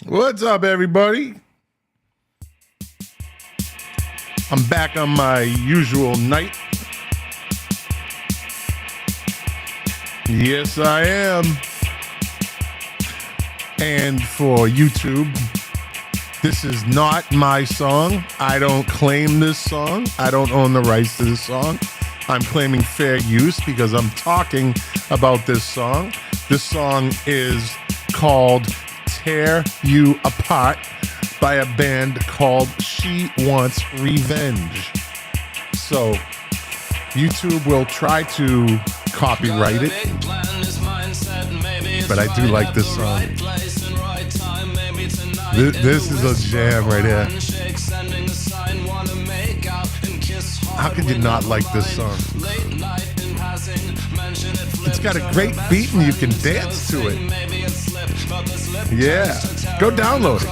What's up, everybody? I'm back on my usual night. Yes, I am. And for YouTube, this is not my song. I don't claim this song. I don't own the rights to this song. I'm claiming fair use because I'm talking about this song. This song is called Tear You Apart by a band called She Wants Revenge. So YouTube will try to copyright it, but I do like this song. This is a jam right here. How could you not like this song? It's got a great beat and you can dance to it. Yeah, go download it.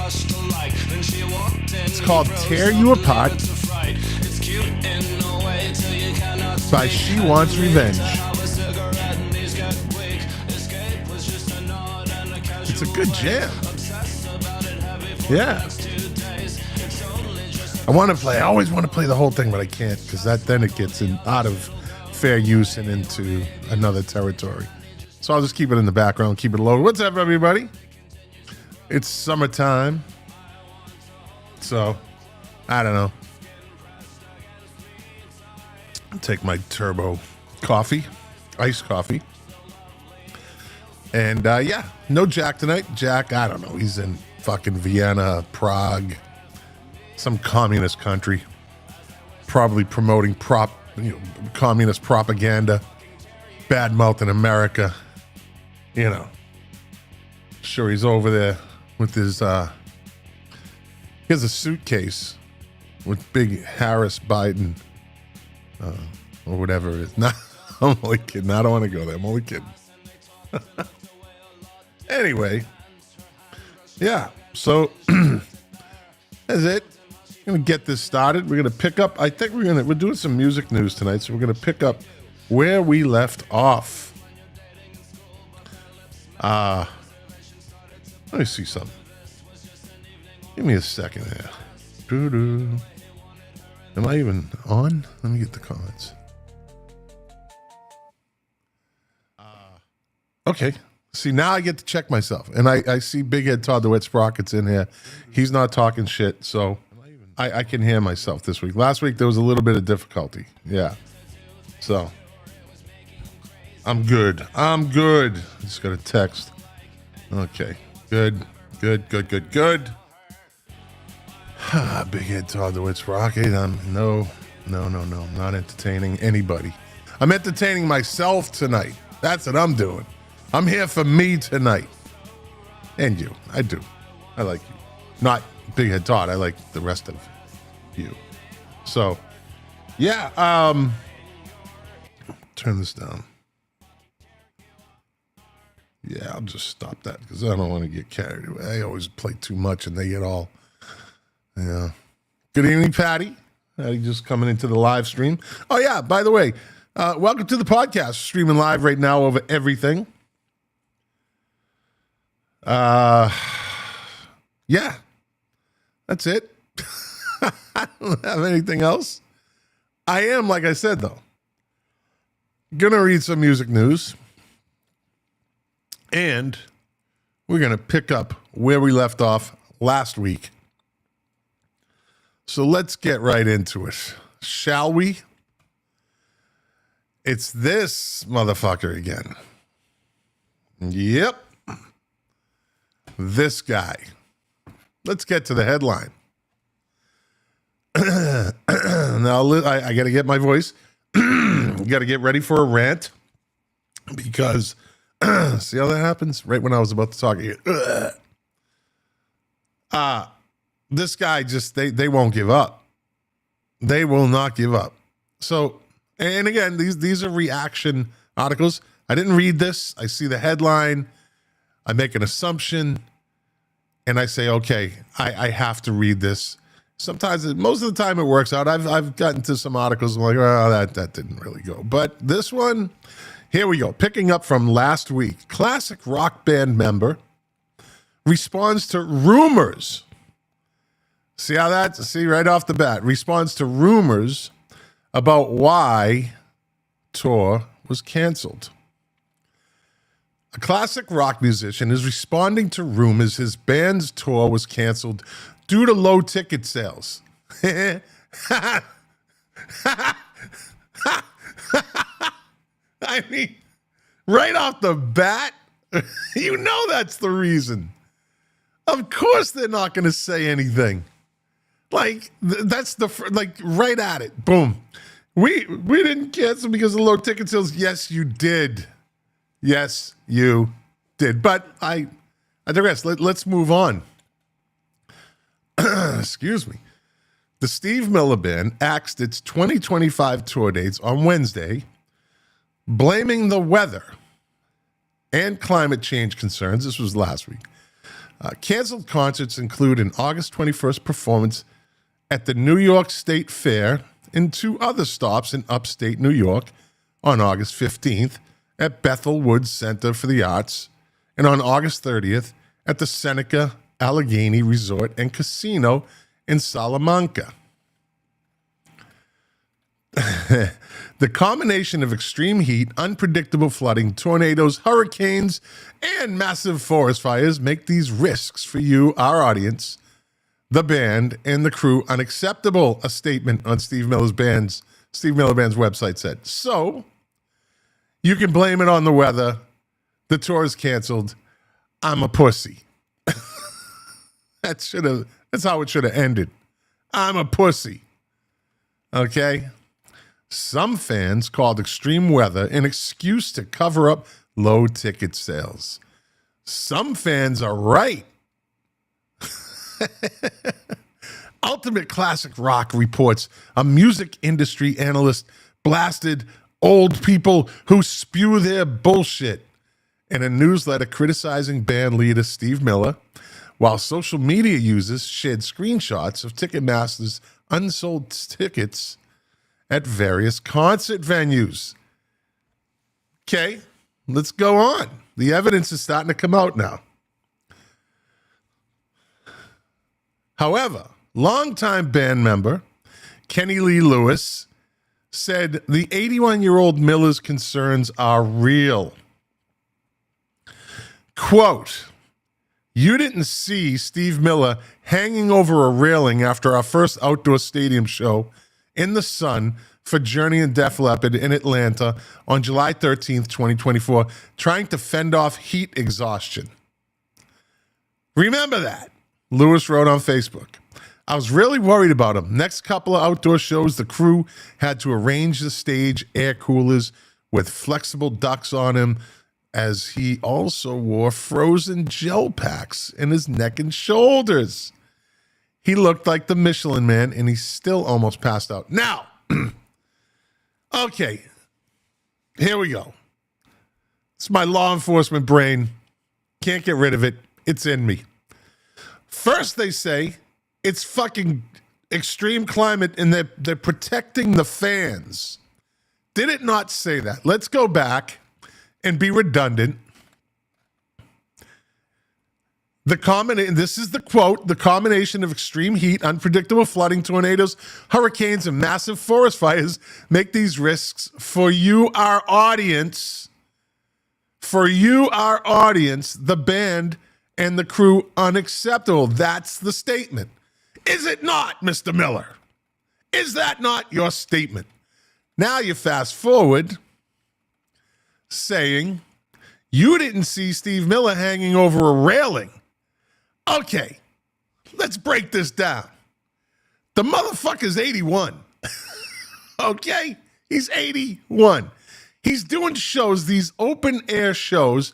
It's called Tear You Apart by She Wants Revenge. It's a good jam. Yeah. I always want to play the whole thing, but I can't because then it gets out of fair use and into another territory. So I'll just keep it in the background, keep it low. What's up, everybody? It's summertime. So, I don't know. I'll take my turbo coffee, iced coffee. And yeah, no Jack tonight. Jack, I don't know. He's in fucking Vienna, Prague, some communist country, probably promoting communist propaganda, bad mouthing America. You know, sure he's over there with his. He has a suitcase with big Harris Biden or whatever it is. Not, I'm only kidding. I don't want to go there. I'm only kidding. Anyway, yeah. So that's it. We're gonna get this started. We're gonna pick up. I think we're doing some music news tonight, so we're gonna pick up where we left off. Let me see something. Give me a second here. Doo-doo. Am I even on? Let me get the comments. Okay. See, now I get to check myself. And I see Big Head Todd the Wet Sprockets in here. He's not talking shit, so I can hear myself this week. Last week, there was a little bit of difficulty. Yeah. So, I'm good. Just got a text. Okay. Good. Big Head Todd the Wet Sprocket. No. I'm not entertaining anybody. I'm entertaining myself tonight. That's what I'm doing. I'm here for me tonight. And you. I do. I like you. Not Big Head Todd. I like the rest of you. So, yeah. Turn this down. Yeah, I'll just stop that because I don't want to get carried away. I always play too much and they get all, yeah. Good evening, Patty. Patty just coming into the live stream. Oh, yeah, by the way, welcome to the podcast. Streaming live right now over everything. Yeah, that's it. I don't have anything else. I am, like I said, though, gonna read some music news. And we're going to pick up where we left off last week. So let's get right into it, shall we? It's this motherfucker again. Yep. This guy. Let's get to the headline. Now, I got to get my voice. Got to get ready for a rant because... see how that happens? Right when I was about to talk again. This guy just, they won't give up. They will not give up. So, and again, these are reaction articles. I didn't read this. I see the headline. I make an assumption. And I say, okay, I have to read this. Sometimes, most of the time it works out. I've gotten to some articles. I'm like, oh, that didn't really go. But this one... Here we go. Picking up from last week, classic rock band member responds to rumors. See how that, see right off the bat, responds to rumors about why tour was canceled. A classic rock musician is responding to rumors his band's tour was canceled due to low ticket sales. I mean, right off the bat, you know that's the reason. Of course they're not going to say anything. Like, that's like, right at it. Boom. We didn't cancel because of low ticket sales. Yes, you did. Yes, you did. But I digress. Let's move on. Excuse me. The Steve Miller Band axed its 2025 tour dates on Wednesday, blaming the weather and climate change concerns. This was last week. Canceled concerts include an August 21st performance at the New York State Fair and 2 other stops in upstate New York on August 15th at Bethel Woods Center for the Arts and on August 30th at the Seneca Allegheny Resort and Casino in Salamanca. The combination of extreme heat, unpredictable flooding, tornadoes, hurricanes, and massive forest fires make these risks for you, our audience, the band, and the crew unacceptable, a statement on Steve Miller Band's website said. So, you can blame it on the weather. The tour is canceled. I'm a pussy. That's how it should have ended. I'm a pussy. Okay? Some fans called extreme weather an excuse to cover up low ticket sales. Some fans are right. Ultimate Classic Rock reports a music industry analyst blasted old people who spew their bullshit in a newsletter criticizing band leader Steve Miller, while social media users shared screenshots of Ticketmaster's unsold tickets at various concert venues. Okay, let's go on. The evidence is starting to come out now. However, longtime band member Kenny Lee Lewis said the 81-year-old Miller's concerns are real. Quote, "You didn't see Steve Miller hanging over a railing after our first outdoor stadium show in the sun for Journey and Def Leppard in Atlanta on July 13th, 2024, trying to fend off heat exhaustion. Remember that," Lewis wrote on Facebook. "I was really worried about him. Next couple of outdoor shows, the crew had to arrange the stage air coolers with flexible ducts on him, as he also wore frozen gel packs in his neck and shoulders. He looked like the Michelin Man, and he still almost passed out." Now, okay, here we go. It's my law enforcement brain. Can't get rid of it. It's in me. First, they say it's fucking extreme climate and they're protecting the fans. Did it not say that? Let's go back and be redundant. This is the quote: "The combination of extreme heat, unpredictable flooding, tornadoes, hurricanes, and massive forest fires make these risks for you, our audience, the band and the crew, unacceptable." That's the statement. Is it not, Mr. Miller? Is that not your statement? Now you fast forward saying you didn't see Steve Miller hanging over a railing. Okay, let's break this down. The motherfucker's 81. Okay? He's 81. He's doing shows, these open air shows,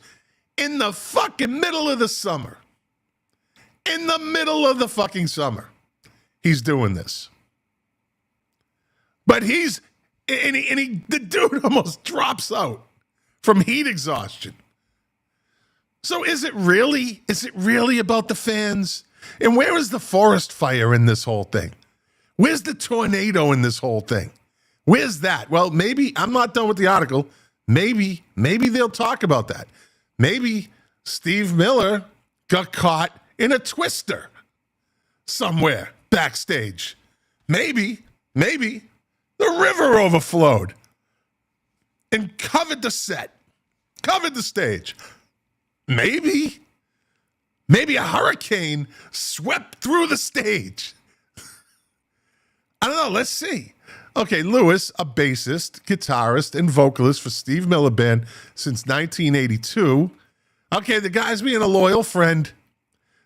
in the fucking middle of the summer. In the middle of the fucking summer. He's doing this. But the dude almost drops out from heat exhaustion. So is it really about the fans? And where is the forest fire in this whole thing? Where's the tornado in this whole thing? Where's that? Well, maybe, I'm not done with the article. Maybe they'll talk about that. Maybe Steve Miller got caught in a twister somewhere backstage. Maybe the river overflowed and covered the set, covered the stage. Maybe a hurricane swept through the stage. I don't know. Let's see. Okay, Lewis, a bassist, guitarist, and vocalist for Steve Miller Band since 1982. Okay, the guy's being a loyal friend.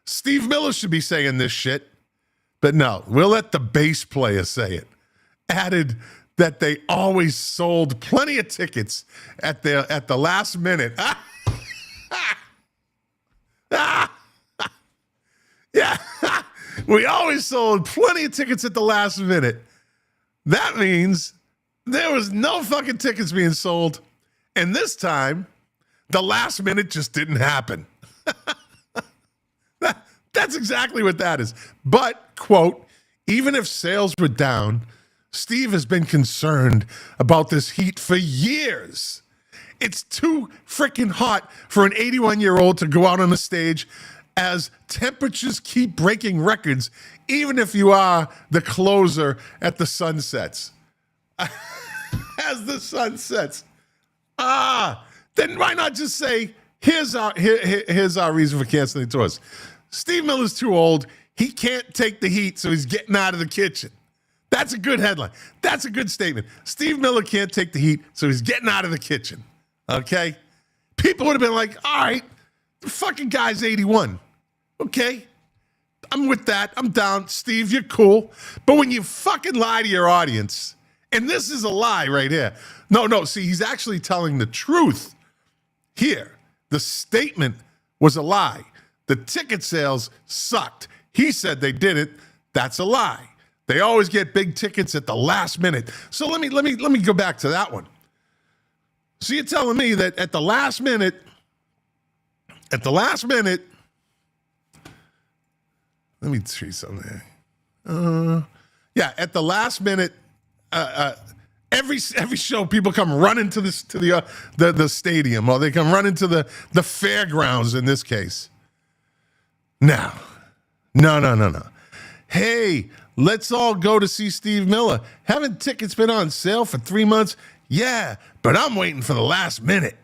Steve Miller should be saying this shit. But no, we'll let the bass player say it. Added that they always sold plenty of tickets at the last minute. Yeah, we always sold plenty of tickets at the last minute. That means there was no fucking tickets being sold. And this time, the last minute just didn't happen. That's exactly what that is. But, quote, even if sales were down, Steve has been concerned about this heat for years. It's too freaking hot for an 81-year-old to go out on the stage as temperatures keep breaking records, even if you are the closer at the sunsets. As the sun sets. Then why not just say, here's our reason for canceling tours. Steve Miller's too old. He can't take the heat, so he's getting out of the kitchen. That's a good headline. That's a good statement. Steve Miller can't take the heat, so he's getting out of the kitchen. Okay? People would have been like, all right, the fucking guy's 81. Okay? I'm with that. I'm down. Steve, you're cool. But when you fucking lie to your audience, and this is a lie right here. No, see, he's actually telling the truth here. The statement was a lie. The ticket sales sucked. He said they didn't. That's a lie. They always get big tickets at the last minute. So let me go back to that one. So you're telling me that at the last minute, let me see something. At the last minute, every show people come running to the stadium, or they come running to the fairgrounds in this case. No. Hey, let's all go to see Steve Miller. Haven't tickets been on sale for 3 months? Yeah, but I'm waiting for the last minute.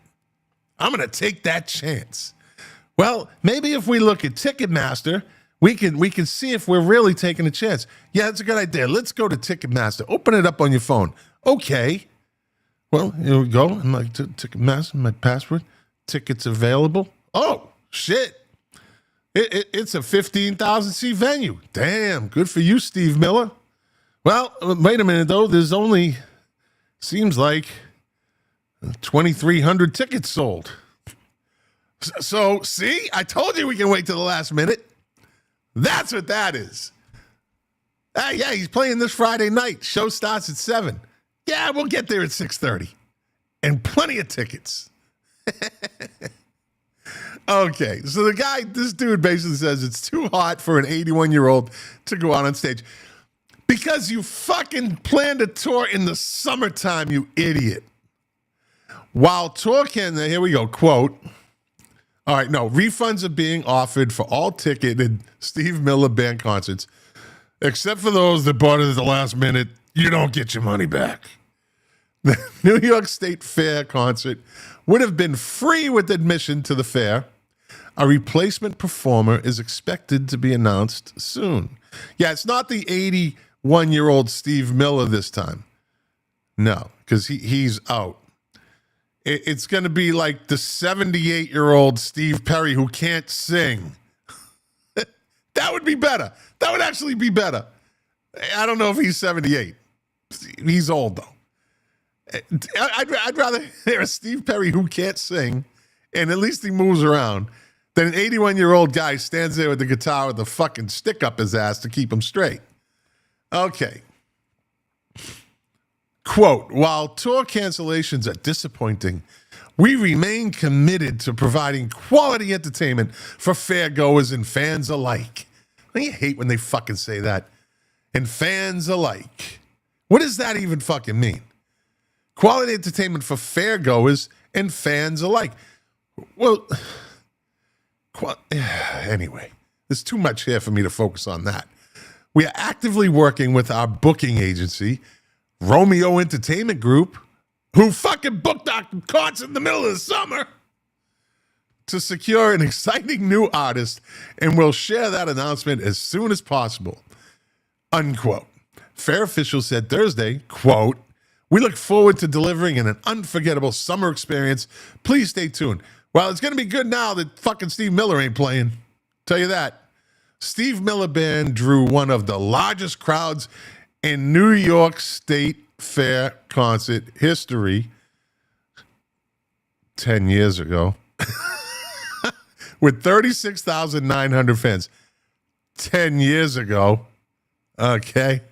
I'm going to take that chance. Well, maybe if we look at Ticketmaster, we can see if we're really taking a chance. Yeah, that's a good idea. Let's go to Ticketmaster. Open it up on your phone. Okay. Well, here we go. I'm like, Ticketmaster, my password. Tickets available. Oh, shit. It's a 15,000 seat venue. Damn, good for you, Steve Miller. Well, wait a minute, though. There's only, seems like, 2,300 tickets sold. So, see? I told you we can wait till the last minute. That's what that is. Yeah, he's playing this Friday night. Show starts at 7. Yeah, we'll get there at 6:30. And plenty of tickets. Okay, so this dude basically says it's too hot for an 81-year-old to go out on stage. Because you fucking planned a tour in the summertime, you idiot. While tour here we go, quote, all right, no, refunds are being offered for all ticketed Steve Miller Band concerts, except for those that bought it at the last minute. You don't get your money back. The New York State Fair concert would have been free with admission to the fair. A replacement performer is expected to be announced soon. Yeah, it's not the 81-year-old Steve Miller this time. No, because he's out. It's going to be like the 78-year-old Steve Perry who can't sing. That would be better. That would actually be better. I don't know if he's 78. He's old, though. I'd rather hear a Steve Perry who can't sing, and at least he moves around, than an 81-year-old guy stands there with the guitar with a fucking stick up his ass to keep him straight. Okay. Quote, while tour cancellations are disappointing, we remain committed to providing quality entertainment for fairgoers and fans alike. I hate when they fucking say that. And fans alike. What does that even fucking mean? Quality entertainment for fairgoers and fans alike. Well, Anyway, there's too much here for me to focus on that. We are actively working with our booking agency, Romeo Entertainment Group, who fucking booked our concert in the middle of the summer, to secure an exciting new artist, and we'll share that announcement as soon as possible. Unquote. Fair official said Thursday, quote, "We look forward to delivering an unforgettable summer experience. Please stay tuned." Well, it's going to be good now that fucking Steve Miller ain't playing. Tell you that. Steve Miller Band drew one of the largest crowds in New York State Fair concert history 10 years ago with 36,900 fans. 10 years ago. Okay.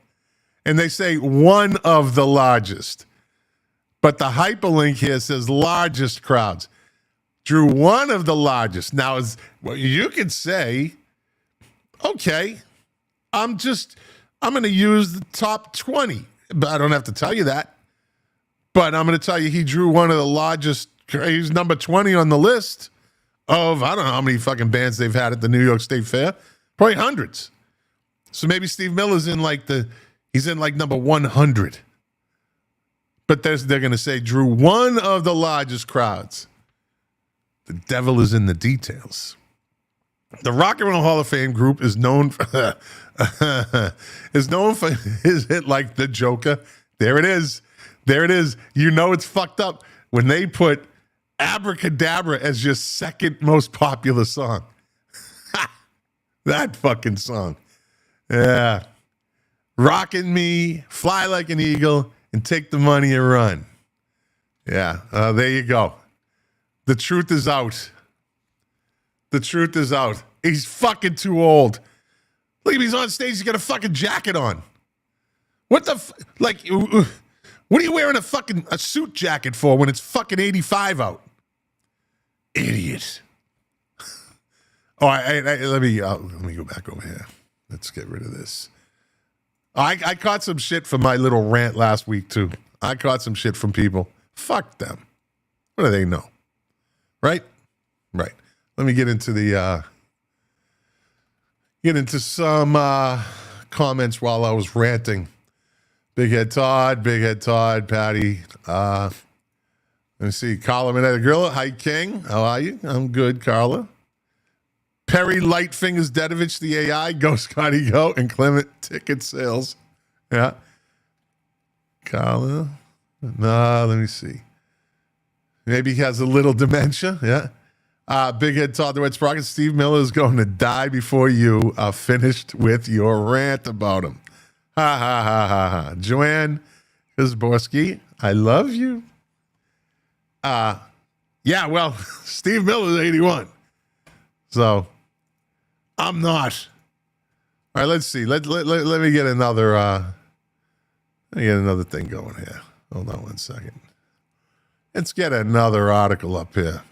And they say one of the largest. But the hyperlink here says largest crowds. Drew one of the largest. Now, you could say, okay, I'm going to use the top 20. But I don't have to tell you that. But I'm going to tell you he drew one of the largest. He's number 20 on the list of, I don't know how many fucking bands they've had at the New York State Fair. Probably hundreds. So maybe Steve Miller's he's in like number 100. But they're going to say drew one of the largest crowds. The devil is in the details. The Rock and Roll Hall of Fame group is known for his hit like The Joker. There it is. There it is. You know it's fucked up when they put Abracadabra as your second most popular song. That fucking song. Yeah. Rockin' Me, Fly Like an Eagle, and Take the Money and Run. Yeah, there you go. The truth is out. The truth is out. He's fucking too old. Look at him, he's on stage, he's got a fucking jacket on. What the, what are you wearing a suit jacket for when it's fucking 85 out? Idiot. Let me go back over here. Let's get rid of this. I caught some shit from my little rant last week, too. I caught some shit from people. Fuck them. What do they know? Right? Right. Let me get into some comments while I was ranting. Big Head Todd, Patty. Let me see. Carla Minetta Grilla. Hi, King. How are you? I'm good, Carla. Perry Lightfingers Dedovich, the AI. Go, Scotty, go. And Clement Ticket Sales. Yeah. Carla. Nah, let me see. Maybe he has a little dementia. Yeah. Big Head Todd, the Red Sprocket. Steve Miller is going to die before you are finished with your rant about him. Ha, ha, ha, ha, ha. Joanne Kazborski, I love you. Yeah, well, Steve Miller is 81. So, I'm not. All right, let's see. Let me get another thing going here. Hold on one second. Let's get another article up here.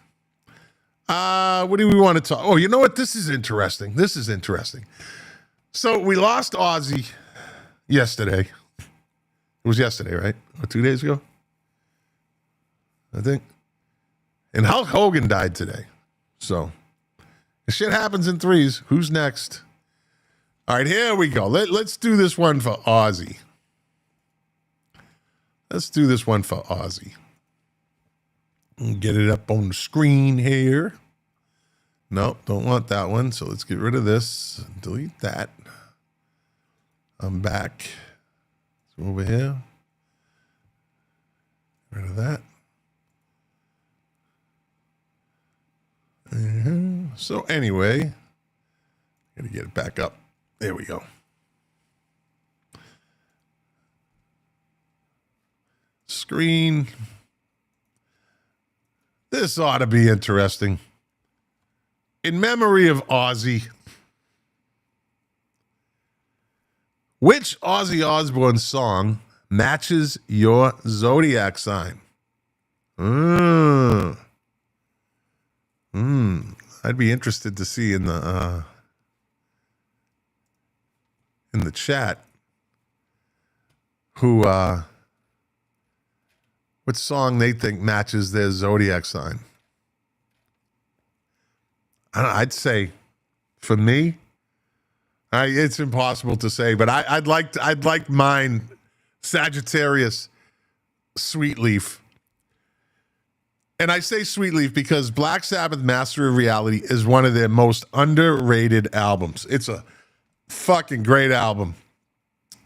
What do we want to talk? Oh, you know what? This is interesting. So we lost Ozzy yesterday. It was yesterday, right? Or 2 days ago? I think. And Hulk Hogan died today. So, shit happens in threes. Who's next? All right, here we go. Let's do this one for Ozzy. Get it up on the screen here. Nope, don't want that one. So let's get rid of this. Delete that. I'm back. So over here. Get rid of that. So anyway, gotta get it back up. There we go. Screen. This ought to be interesting. In memory of Ozzy, which Ozzy Osbourne song matches your zodiac sign? I'd be interested to see in the chat what song they think matches their zodiac sign. I'd say, for me, it's impossible to say, but I'd like mine, Sagittarius, Sweet Leaf. And I say Sweet Leaf because Black Sabbath Master of Reality is one of their most underrated albums. It's a fucking great album.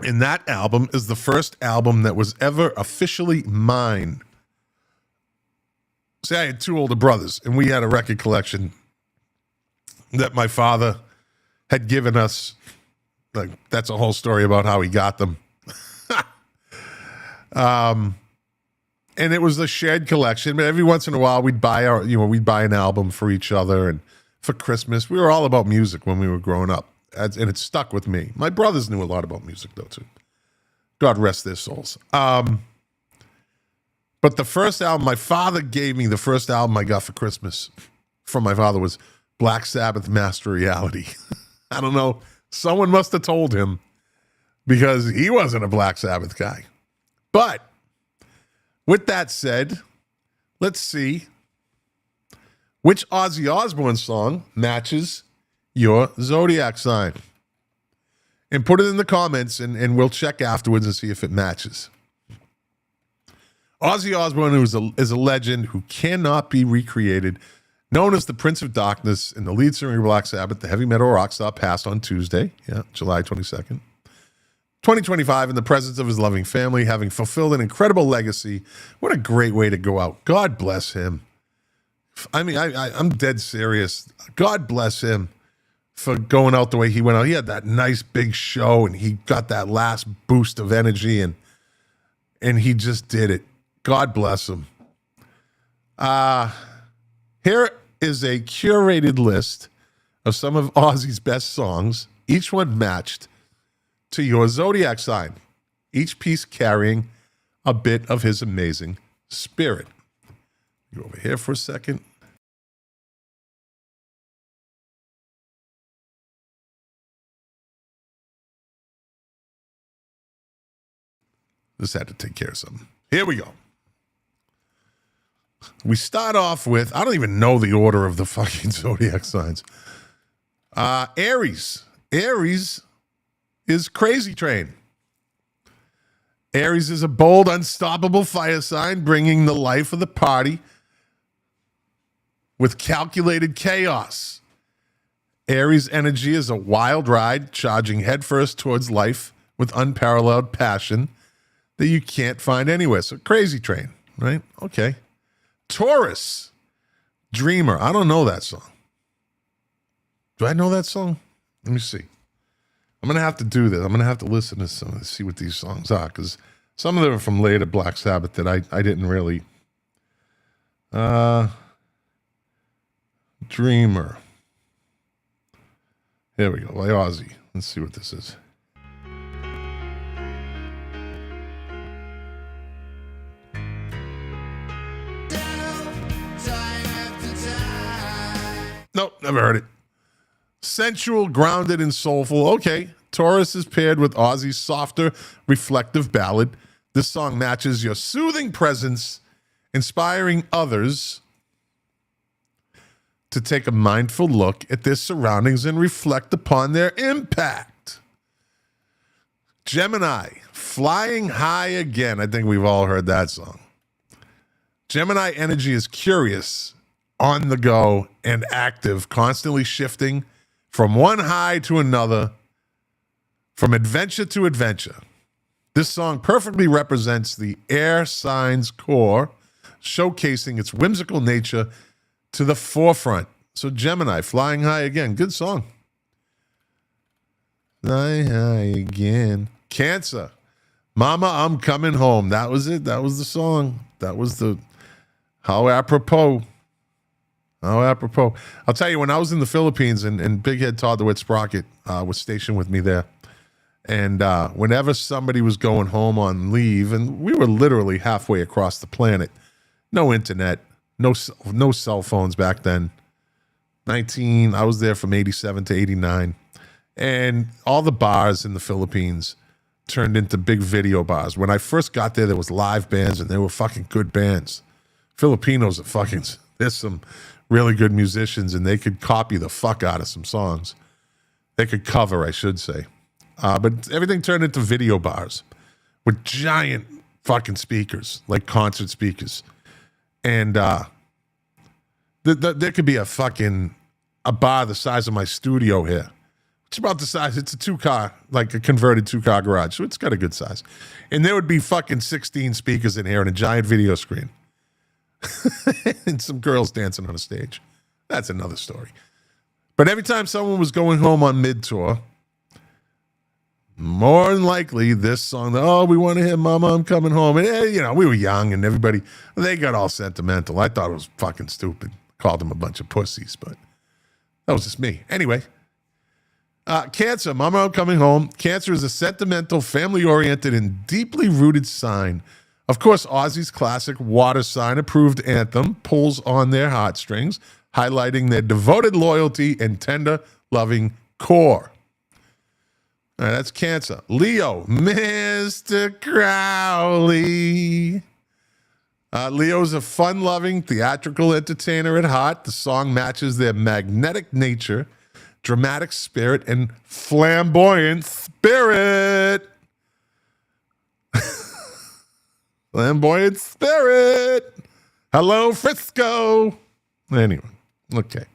And that album is the first album that was ever officially mine. See, I had two older brothers, and we had a record collection that my father had given us. Like, that's a whole story about how he got them. And it was a shared collection, but every once in a while we'd buy an album for each other. And for Christmas, we were all about music when we were growing up. And it stuck with me. My brothers knew a lot about music, though, too. God rest their souls. But the first album, my father gave me, the first album I got for Christmas from my father was Black Sabbath Master Reality. I don't know. Someone must have told him because he wasn't a Black Sabbath guy. But with that said, let's see which Ozzy Osbourne song matches your zodiac sign. And put it in the comments, and we'll check afterwards and see if it matches. Ozzy Osbourne is a legend who cannot be recreated, known as the Prince of Darkness and the lead singer of Black Sabbath, the heavy metal rock star, passed on Tuesday, July 22nd, 2025, in the presence of his loving family, having fulfilled an incredible legacy. What a great way to go out. God bless him. I mean, I'm dead serious. God bless him for going out the way he went out. He had that nice big show, and he got that last boost of energy, and he just did it. God bless him. Here is a curated list of some of Ozzy's best songs, each one matched to your zodiac sign, each piece carrying a bit of his amazing spirit. Go over here for a second. Just had to take care of something. Here we go. We start off with, I don't even know the order of the fucking zodiac signs. Aries. Aries is Crazy Train. Aries is a bold, unstoppable fire sign, bringing the life of the party with calculated chaos. Aries energy is a wild ride, charging headfirst towards life with unparalleled passion that you can't find anywhere. So Crazy Train, right? Okay. Taurus, Dreamer. I don't know that song. Do I know that song? Let me see. I'm going to have to do this. I'm going to have to listen to some and see what these songs are, because some of them are from later Black Sabbath that I didn't really. Dreamer. Here we go. By Ozzy. Let's see what this is. Nope, never heard it. Sensual, grounded, and soulful. Okay. Taurus is paired with Ozzy's softer, reflective ballad. This song matches your soothing presence, inspiring others to take a mindful look at their surroundings and reflect upon their impact. Gemini, Flying High Again. I think we've all heard that song. Gemini energy is curious, on the go, and active, constantly shifting from one high to another, from adventure to adventure. This song perfectly represents the air sign's core, showcasing its whimsical nature to the forefront. So Gemini, Flying High Again. Good song. Fly high again. Cancer, Mama, I'm Coming Home. That was it. That was the song. That was the how apropos. How apropos. I'll tell you, when I was in the Philippines and Big Head Todd the Wet Sprocket was stationed with me there, and whenever somebody was going home on leave, and we were literally halfway across the planet, no internet, no cell phones back then. I was there from 87 to 89. And all the bars in the Philippines turned into big video bars. When I first got there was live bands, and they were fucking good bands. Filipinos are fucking, there's some really good musicians, and they could copy the fuck out of some songs. They could cover, I should say. But everything turned into video bars with giant fucking speakers, like concert speakers. And there could be a bar the size of my studio here. It's about the size, it's a 2-car, like a converted 2-car garage, so it's got a good size. And there would be fucking 16 speakers in here and a giant video screen. And some girls dancing on a stage. That's another story. But every time someone was going home on mid-tour, more than likely this song, oh, we want to hear Mama, I'm Coming Home. And, we were young and everybody, they got all sentimental. I thought it was fucking stupid. Called them a bunch of pussies, but that was just me. Anyway, Cancer, Mama, I'm Coming Home. Cancer is a sentimental, family-oriented, and deeply rooted sign. Of course, Ozzy's classic Water Sign-approved anthem pulls on their heartstrings, highlighting their devoted loyalty and tender, loving core. All right, that's Cancer. Leo, Mr. Crowley. Leo's a fun-loving, theatrical entertainer at heart. The song matches their magnetic nature, dramatic spirit, and flamboyant spirit. Flamboyant spirit. Hello, Frisco. Anyway, okay.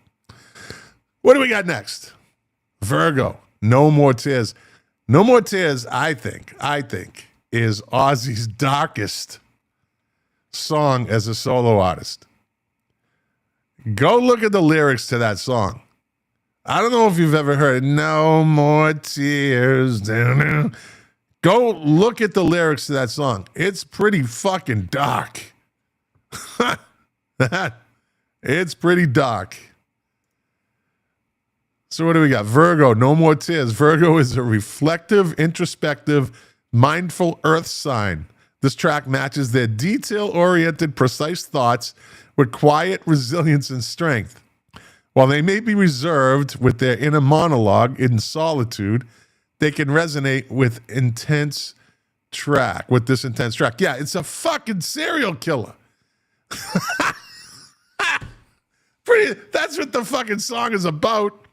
What do we got next? Virgo, No More Tears. No More Tears, I think, is Ozzy's darkest song as a solo artist. Go look at the lyrics to that song. I don't know if you've ever heard it. No more tears. Go look at the lyrics to that song. It's pretty fucking dark. It's pretty dark. So what do we got? Virgo, No More Tears. Virgo is a reflective, introspective, mindful earth sign. This track matches their detail-oriented, precise thoughts with quiet resilience and strength. While they may be reserved with their inner monologue in solitude, they can resonate with this intense track. Yeah, it's a fucking serial killer. That's what the fucking song is about.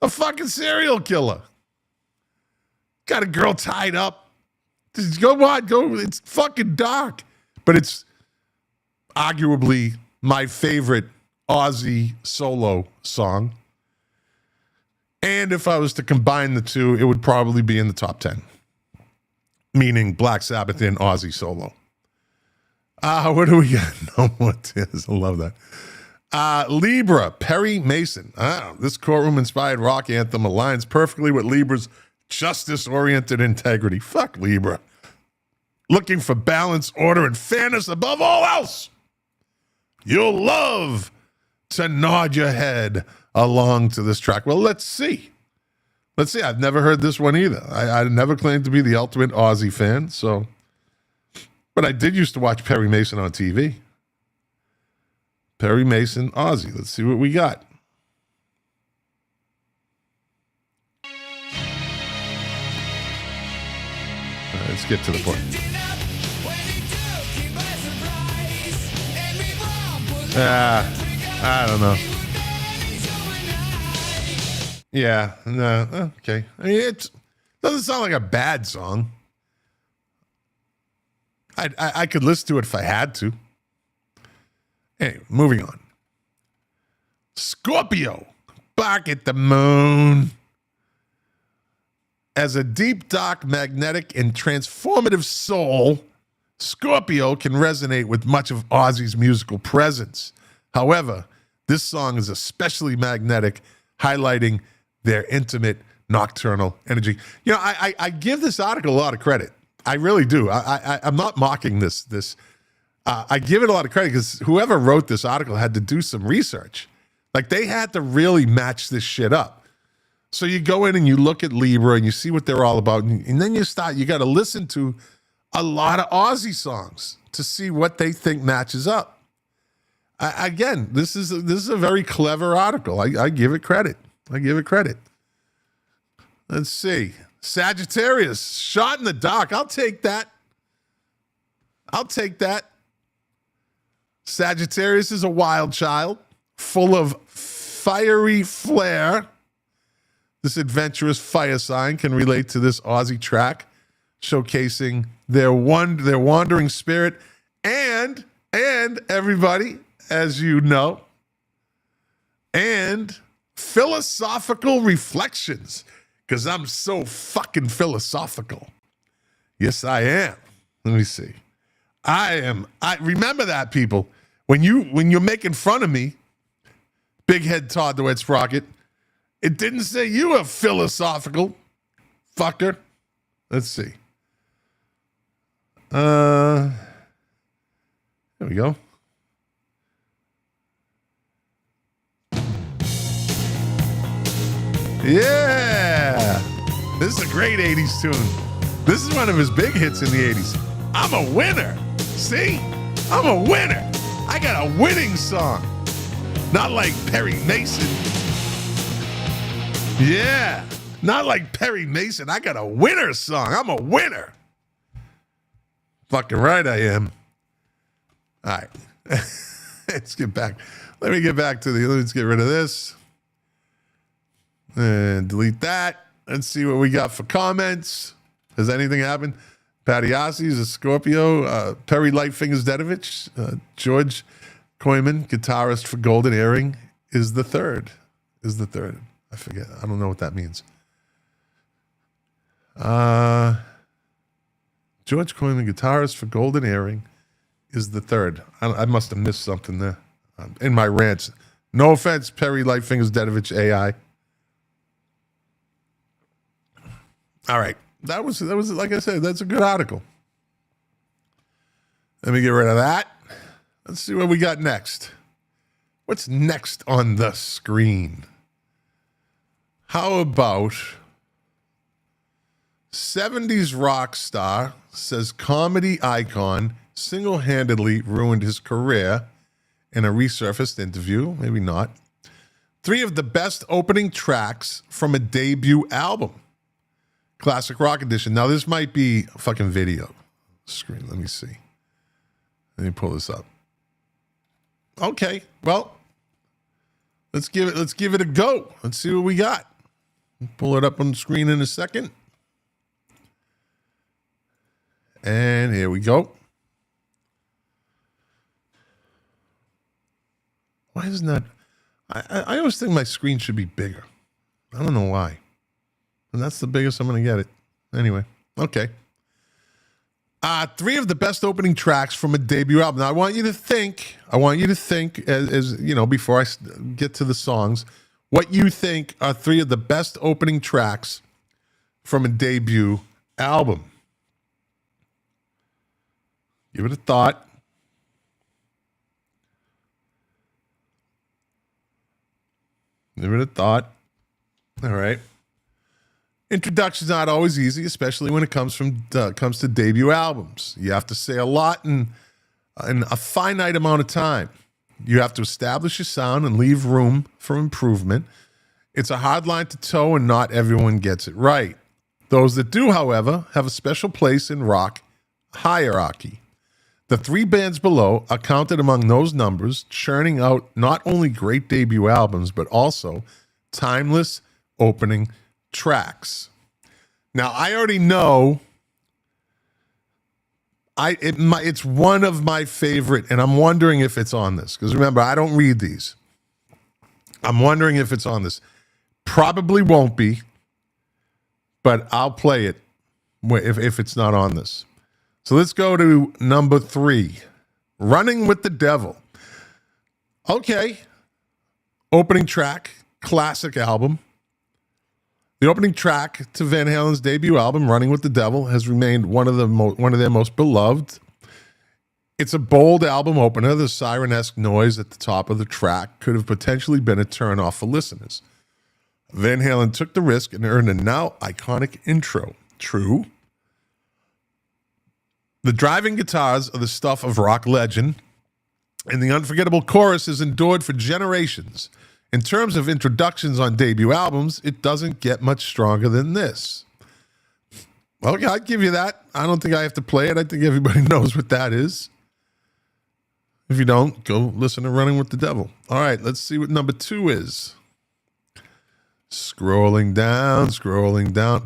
A fucking serial killer. Got a girl tied up. Go. It's fucking dark. But it's arguably my favorite Ozzy solo song. And if I was to combine the two, it would probably be in the top 10. Meaning Black Sabbath and Ozzy solo. What do we got? No More Tears. I love that. Libra, Perry Mason. This courtroom-inspired rock anthem aligns perfectly with Libra's justice-oriented integrity. Fuck Libra. Looking for balance, order, and fairness above all else. You'll love to nod your head along to this track. Well, let's see. I've never heard this one either. I never claimed to be the ultimate Ozzy fan, but I did used to watch Perry Mason on TV. Perry Mason, Ozzy. Let's see what we got. Let's get to the point. I don't know. Yeah, no, okay. I mean, it doesn't sound like a bad song. I could listen to it if I had to. Anyway, moving on. Scorpio, Bark at the Moon. As a deep, dark, magnetic, and transformative soul, Scorpio can resonate with much of Ozzy's musical presence. However, this song is especially magnetic, highlighting their intimate, nocturnal energy. You know, I give this article a lot of credit. I really do. I'm not mocking this. I give it a lot of credit because whoever wrote this article had to do some research. Like, they had to really match this shit up. So you go in and you look at Libra and you see what they're all about. And then you got to listen to a lot of Ozzy songs to see what they think matches up. Again, this is a very clever article. I give it credit. Let's see. Sagittarius, Shot in the Dark. I'll take that. Sagittarius is a wild child. full of fiery flair. This adventurous fire sign can relate to this Aussie track, showcasing their wandering spirit and everybody, as you know, and philosophical reflections, because I'm so fucking philosophical. Yes, I am. Let me see. I remember that, people. When you're making fun of me, Big Head Todd the Wet Sprocket, it didn't say you were philosophical, fucker. Let's see. There we go. Yeah. This is a great 80s tune. This is one of his big hits in the 80s. I'm a winner. See? I'm a winner. I got a winning song. Not like Perry Mason. Yeah. Not like Perry Mason. I got a winner song. I'm a winner. Fucking right I am. All right. Let's get back. Let's get rid of this. And delete that. Let's see what we got for comments. Has anything happened? Patty Ossie is a Scorpio. Perry Lightfingers Dedovich. George Koyman, guitarist for Golden Earring, is the third. I forget. I don't know what that means. George Koyman, guitarist for Golden Earring, is the third. I must have missed something there in my rants. No offense, Perry Lightfingers Dedovich AI. All right. That was like I said, that's a good article. Let me get rid of that. Let's see what we got next. What's next on the screen? How about 70s rock star says comedy icon single-handedly ruined his career in a resurfaced interview? Maybe not. 3 of the best opening tracks from a debut album. Classic Rock Edition. Now, this might be a fucking video screen. Let me see. Let me pull this up. Okay, well, let's give it a go. Let's see what we got. Pull it up on the screen in a second. And here we go. Why isn't that? I always think my screen should be bigger. I don't know why. And that's the biggest I'm going to get it. Anyway, okay. 3 of the best opening tracks from a debut album. Now, I want you to think, as you know, before I get to the songs, what you think are 3 of the best opening tracks from a debut album. Give it a thought. All right. Introduction's not always easy, especially when it comes to debut albums. You have to say a lot in a finite amount of time. You have to establish your sound and leave room for improvement. It's a hard line to toe, and not everyone gets it right. Those that do, however, have a special place in rock hierarchy. The 3 bands below are counted among those numbers, churning out not only great debut albums, but also timeless opening tracks. Now, I already know it's one of my favorite, and I'm wondering if it's on this, because remember, I don't read these. I'm wondering if it's on this. Probably won't be, but I'll play it if it's not on this. So let's go to number 3, Running with the Devil. Okay. Opening track, classic album. The opening track to Van Halen's debut album, Running with the Devil, has remained one of their most beloved. It's a bold album opener. The siren-esque noise at the top of the track could have potentially been a turn-off for listeners. Van Halen took the risk and earned a now iconic intro. True. The driving guitars are the stuff of rock legend, and the unforgettable chorus is endured for generations. In terms of introductions on debut albums, it doesn't get much stronger than this. Well, I'd give you that. I don't think I have to play it. I think everybody knows what that is. If you don't, go listen to Running with the Devil. All right, let's see what number 2 is. Scrolling down.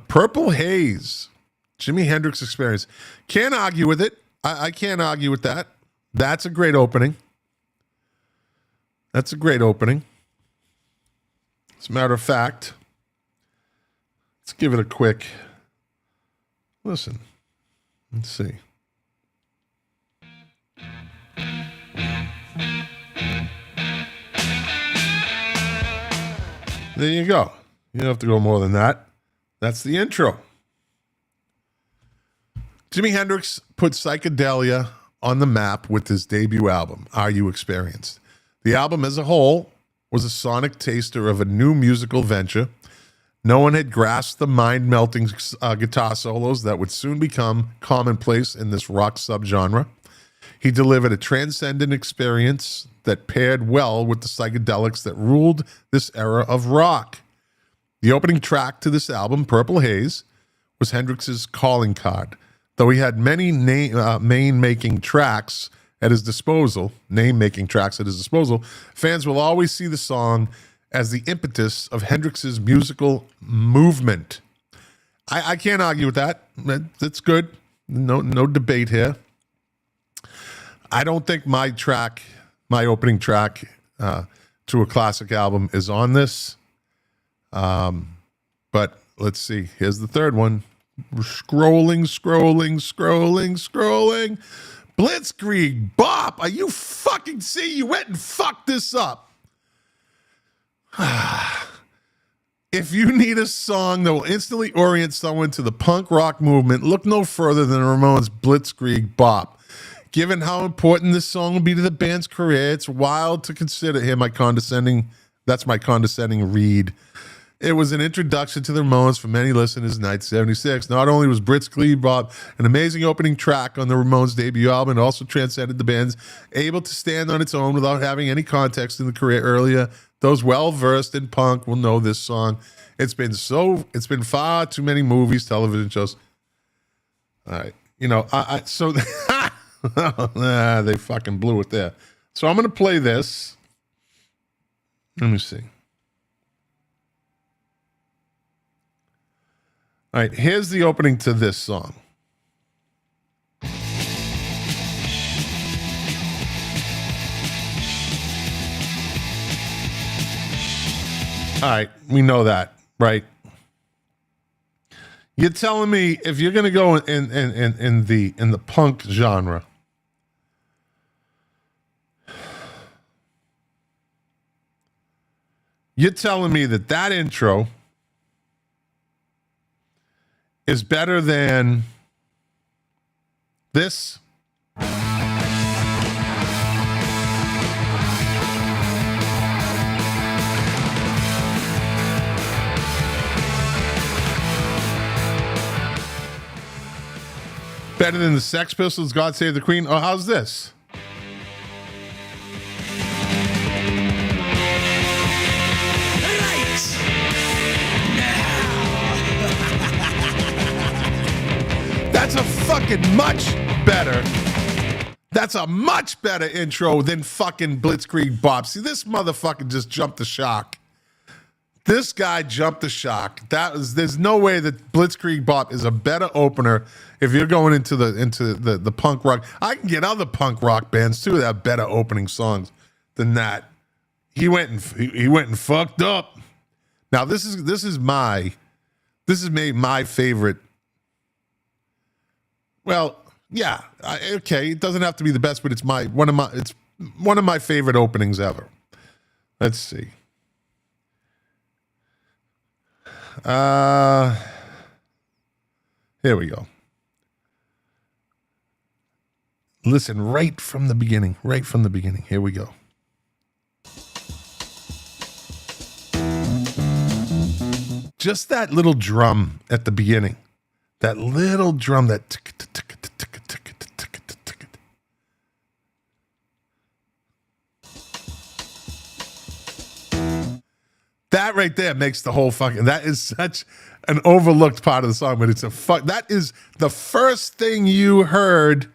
Purple Haze. Jimi Hendrix Experience. Can't argue with it. I can't argue with that. That's a great opening. As a matter of fact, let's give it a quick listen. Let's see. There you go. You don't have to go more than that. That's the intro. Jimi Hendrix put psychedelia on the map with his debut album, Are You Experienced? The album as a whole was a sonic taster of a new musical venture. No one had grasped the mind-melting guitar solos that would soon become commonplace in this rock subgenre. He delivered a transcendent experience that paired well with the psychedelics that ruled this era of rock. The opening track to this album, Purple Haze, was Hendrix's calling card. Though he had many name-making tracks at his disposal, fans will always see the song as the impetus of Hendrix's musical movement. I can't argue with that. That's good. No debate here. I don't think my opening track to a classic album is on this. But let's see. Here's the third one. Scrolling. Blitzkrieg Bop. Are you fucking see? You went and fucked this up. If you need a song that will instantly orient someone to the punk rock movement, look no further than Ramones' Blitzkrieg Bop. Given how important this song will be to the band's career, it's wild to consider here my condescending read. It was an introduction to the Ramones for many listeners in 1976. Not only was Blitzkrieg Bop an amazing opening track on the Ramones' debut album, it also transcended the band's able to stand on its own without having any context in the career earlier. Those well-versed in punk will know this song. It's been far too many movies, television shows. All right. So they fucking blew it there. So I'm going to play this. Let me see. All right, here's the opening to this song. All right, we know that, right? You're telling me if you're going to go in the punk genre, you're telling me that intro is better than this? Better than the Sex Pistols, God Save the Queen? Oh, how's this? That's a fucking much better. That's a much better intro than fucking Blitzkrieg Bop. See, this motherfucker just jumped the shark. This guy jumped the shark. There's no way that Blitzkrieg Bop is a better opener if you're going into the punk rock. I can get other punk rock bands too that have better opening songs than that. He went and fucked up. Now this is my favorite. Well, yeah, okay. It doesn't have to be the best, but it's one of my favorite openings ever. Let's see. Here we go. Listen, right from the beginning. Here we go. Just that little drum at the beginning. That little drum, that tick, tick, tick, tick, tick, tick, tick, tick, tick. That right there makes the whole fucking. That is such an overlooked part of the song, but that is the first thing you heard.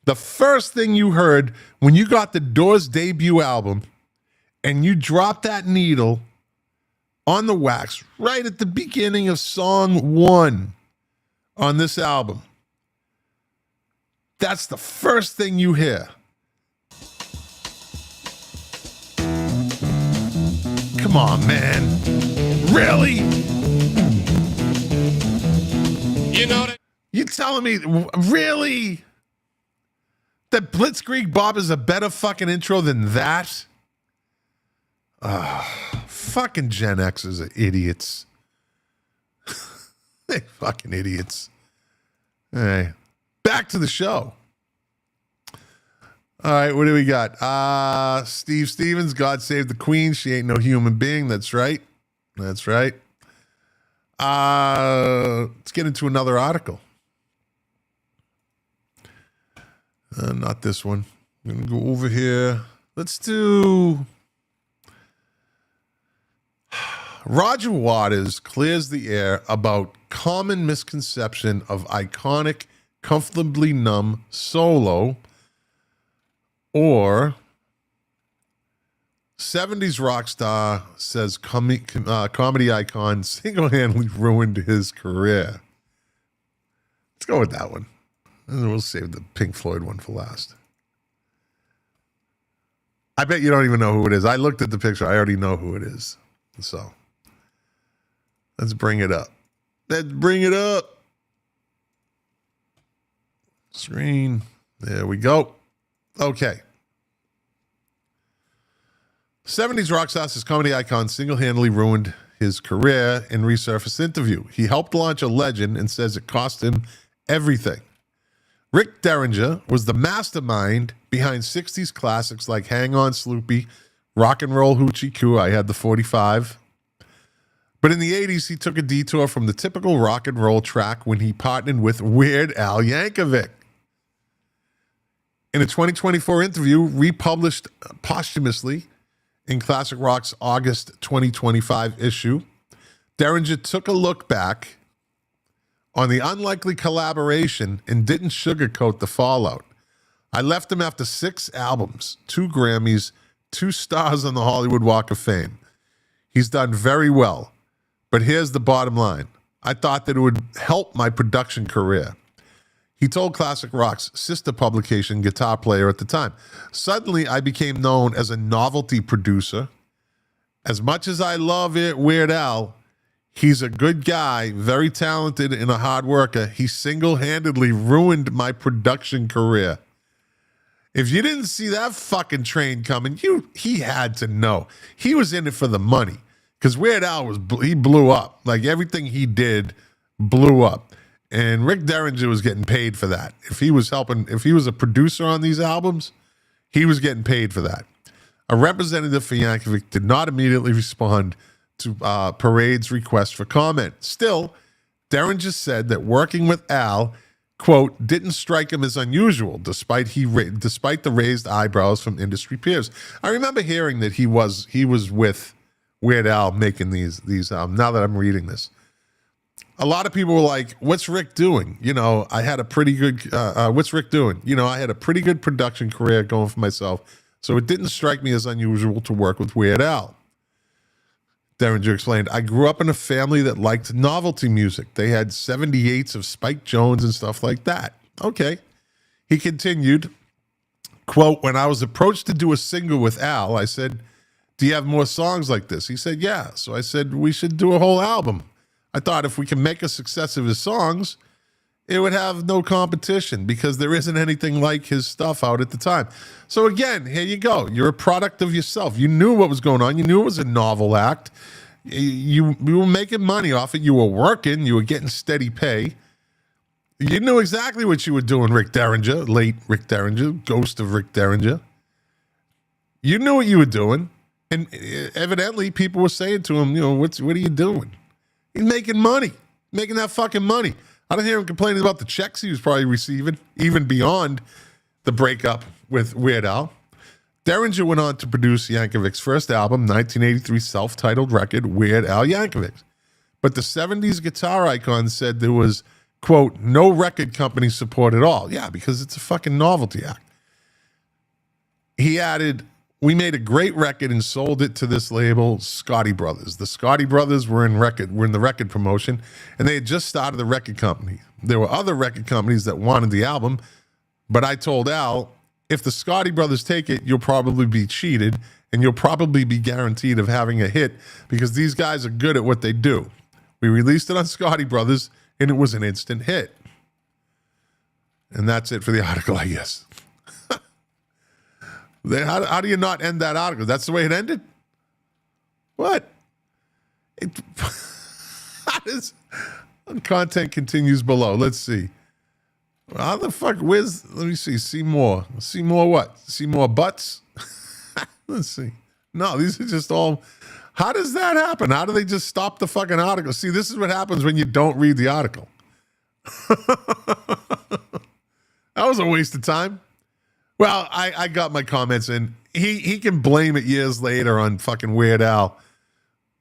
The first thing you heard when you got the Doors debut album and you dropped that needle on the wax right at the beginning of song 1 on this album, that's the first thing you hear. Come on, man. Really? You know what? You telling me, really? That Blitzkrieg Bob is a better fucking intro than that? Fucking Gen Xers are idiots. They fucking idiots. All right. Back to the show. All right, what do we got? Steve Stevens, God Save the Queen. She ain't no human being. That's right. That's right. Let's get into another article. Not this one. I'm going to go over here. Let's do... Roger Waters clears the air about common misconception of iconic, comfortably numb solo, or 70s rock star says comedy icon single-handedly ruined his career. Let's go with that one. And then we'll save the Pink Floyd one for last. I bet you don't even know who it is. I looked at the picture. I already know who it is. So let's bring it up. Let's bring it up. Screen. There we go. Okay. 70s rock star says comedy icon single-handedly ruined his career in resurfaced interview. He helped launch a legend and says it cost him everything. Rick Derringer was the mastermind behind 60s classics like Hang On Sloopy, Rock and Roll Hoochie Coo. I had the 45. But in the 80s, he took a detour from the typical rock and roll track when he partnered with Weird Al Yankovic. In a 2024 interview republished posthumously in Classic Rock's August 2025 issue, Derringer took a look back on the unlikely collaboration and didn't sugarcoat the fallout. I left him after 6 albums, 2 Grammys, 2 stars on the Hollywood Walk of Fame. He's done very well, but here's the bottom line. I thought that it would help my production career. He told Classic Rock's sister publication, Guitar Player, at the time. Suddenly, I became known as a novelty producer. As much as I love it, Weird Al, he's a good guy, very talented and a hard worker. He single-handedly ruined my production career. If you didn't see that fucking train coming, he had to know. He was in it for the money because Weird Al he blew up. Like everything he did blew up. And Rick Derringer was getting paid for that. If he was a producer on these albums, he was getting paid for that. A representative for Yankovic did not immediately respond to Parade's request for comment. Still, Derringer said that working with Al, quote, didn't strike him as unusual, despite the raised eyebrows from industry peers. I remember hearing that he was with Weird Al making these now that I'm reading this. A lot of people were like, what's Rick doing? I had a pretty good, what's Rick doing? I had a pretty good production career going for myself, so it didn't strike me as unusual to work with Weird Al. Derringer explained, I grew up in a family that liked novelty music. They had 78s of Spike Jones and stuff like that. Okay. He continued, quote, when I was approached to do a single with Al, I said, do you have more songs like this? He said, yeah. So I said, we should do a whole album. I thought if we can make a success of his songs, it would have no competition because there isn't anything like his stuff out at the time. So again, here you go. You're a product of yourself. You knew what was going on. You knew it was a novel act. You were making money off it. You were working. You were getting steady pay. You knew exactly what you were doing, Rick Derringer, late Rick Derringer, ghost of Rick Derringer. You knew what you were doing. And evidently people were saying to him, what are you doing? He's making money, making that fucking money. I don't hear him complaining about the checks he was probably receiving, even beyond the breakup with Weird Al. Derringer went on to produce Yankovic's first album, 1983 self-titled record, Weird Al Yankovic. But the 70s guitar icon said there was quote, no record company support at all. Yeah, because it's a fucking novelty act. He added, we made a great record and sold it to this label, Scotty Brothers. The Scotty Brothers were in the record promotion, and they had just started the record company. There were other record companies that wanted the album, but I told Al, if the Scotty Brothers take it, you'll probably be cheated, and you'll probably be guaranteed of having a hit because these guys are good at what they do. We released it on Scotty Brothers, and it was an instant hit. And that's it for the article, I guess. How do you not end that article? That's the way it ended? What? Content continues below. Let's see. How the fuck? Let me see. See more. See more what? See more butts? Let's see. No, these are just all. How does that happen? How do they just stop the fucking article? See, this is what happens when you don't read the article. That was a waste of time. Well, I got my comments in. He can blame it years later on fucking Weird Al.